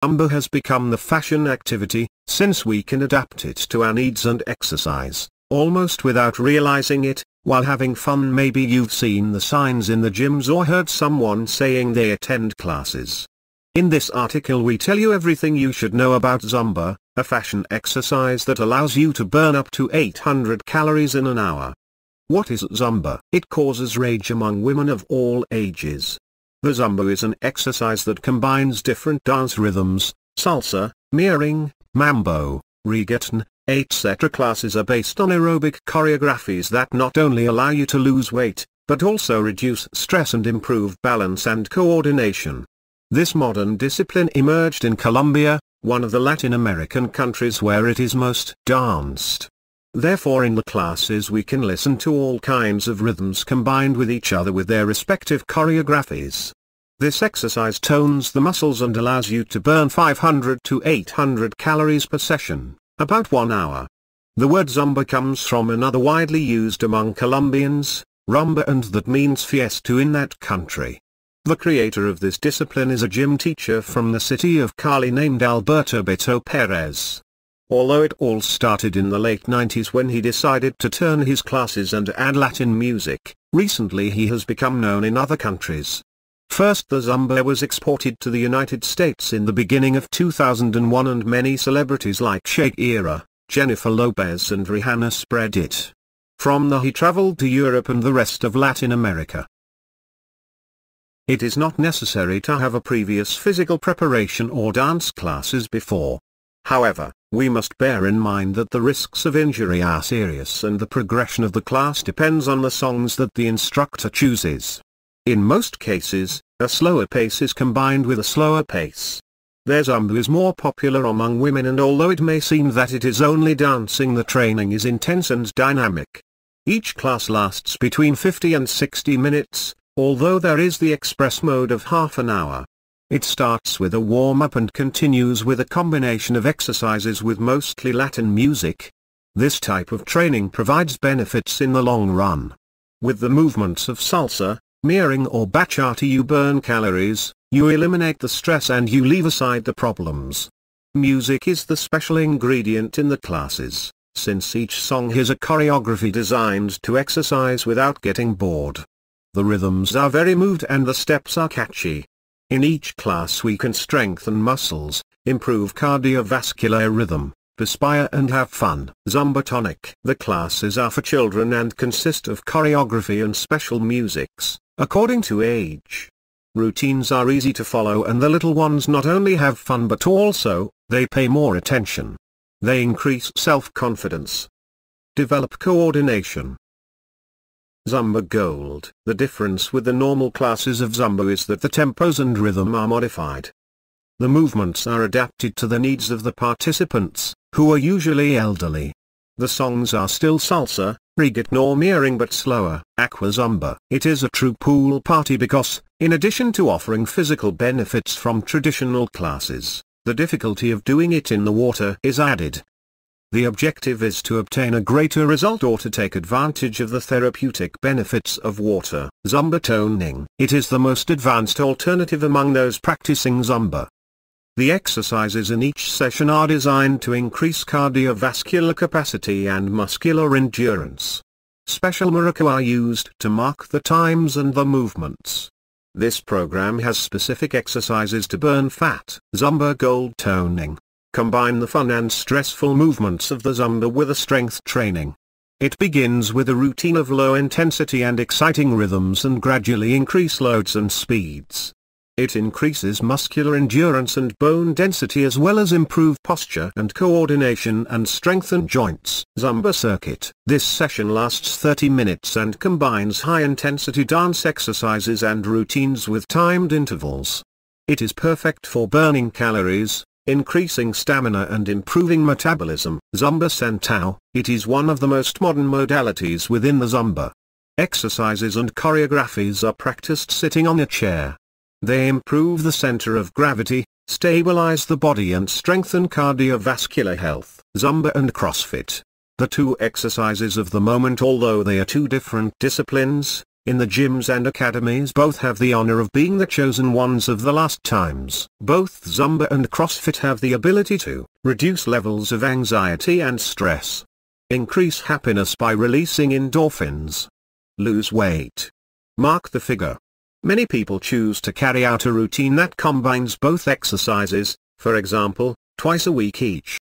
Zumba has become the fashion activity, since we can adapt it to our needs and exercise, almost without realizing it, while having fun. Maybe you've seen the signs in the gyms or heard someone saying they attend classes. In this article we tell you everything you should know about Zumba, a fashion exercise that allows you to burn up to 800 calories in an hour. What is Zumba? It causes rage among women of all ages. The Zumba is an exercise that combines different dance rhythms: salsa, mirroring, mambo, reggaeton, etc. Classes are based on aerobic choreographies that not only allow you to lose weight, but also reduce stress and improve balance and coordination. This modern discipline emerged in Colombia, one of the Latin American countries where it is most danced. Therefore in the classes we can listen to all kinds of rhythms combined with each other with their respective choreographies. This exercise tones the muscles and allows you to burn 500 to 800 calories per session, about 1 hour. The word Zumba comes from another widely used among Colombians, rumba, and that means fiesta in that country. The creator of this discipline is a gym teacher from the city of Cali named Alberto Beto Perez. Although it all started in the late 90s when he decided to turn his classes and add Latin music, recently he has become known in other countries. First, the Zumba was exported to the United States in the beginning of 2001 and many celebrities like Shakira, Jennifer Lopez and Rihanna spread it. From there he traveled to Europe and the rest of Latin America. It is not necessary to have a previous physical preparation or dance classes before. However, we must bear in mind that the risks of injury are serious and the progression of the class depends on the songs that the instructor chooses. In most cases, a slower pace is combined with a slower pace. Their Zumba is more popular among women, and although it may seem that it is only dancing, the training is intense and dynamic. Each class lasts between 50 and 60 minutes, although there is the express mode of half an hour. It starts with a warm-up and continues with a combination of exercises with mostly Latin music. This type of training provides benefits in the long run. With the movements of salsa, mirroring or bachata you burn calories, you eliminate the stress and you leave aside the problems. Music is the special ingredient in the classes, since each song has a choreography designed to exercise without getting bored. The rhythms are very moved and the steps are catchy. In each class we can strengthen muscles, improve cardiovascular rhythm, perspire and have fun. Zumba tonic. The classes are for children and consist of choreography and special musics, according to age. Routines are easy to follow and the little ones not only have fun but also, they pay more attention. They increase self-confidence. Develop coordination. Zumba Gold. The difference with the normal classes of Zumba is that the tempos and rhythm are modified. The movements are adapted to the needs of the participants, who are usually elderly. The songs are still salsa, reggaeton or mirroring but slower. Aqua Zumba. It is a true pool party because, in addition to offering physical benefits from traditional classes, the difficulty of doing it in the water is added. The objective is to obtain a greater result or to take advantage of the therapeutic benefits of water. Zumba toning. It is the most advanced alternative among those practicing Zumba. The exercises in each session are designed to increase cardiovascular capacity and muscular endurance. Special maracas are used to mark the times and the movements. This program has specific exercises to burn fat. Zumba Gold toning. Combine the fun and stressful movements of the Zumba with a strength training. It begins with a routine of low intensity and exciting rhythms and gradually increase loads and speeds. It increases muscular endurance and bone density as well as improve posture and coordination and strengthen joints. Zumba circuit. This session lasts 30 minutes and combines high-intensity dance exercises and routines with timed intervals. It is perfect for burning calories, increasing stamina and improving metabolism. Zumba Sentao. It is one of the most modern modalities within the Zumba. Exercises and choreographies are practiced sitting on a chair. They improve the center of gravity, stabilize the body and strengthen cardiovascular health. Zumba and CrossFit. The two exercises of the moment. Although they are two different disciplines, in the gyms and academies both have the honor of being the chosen ones of the last times. Both Zumba and CrossFit have the ability to reduce levels of anxiety and stress, increase happiness by releasing endorphins, lose weight. Mark the figure. Many people choose to carry out a routine that combines both exercises, for example, twice a week each.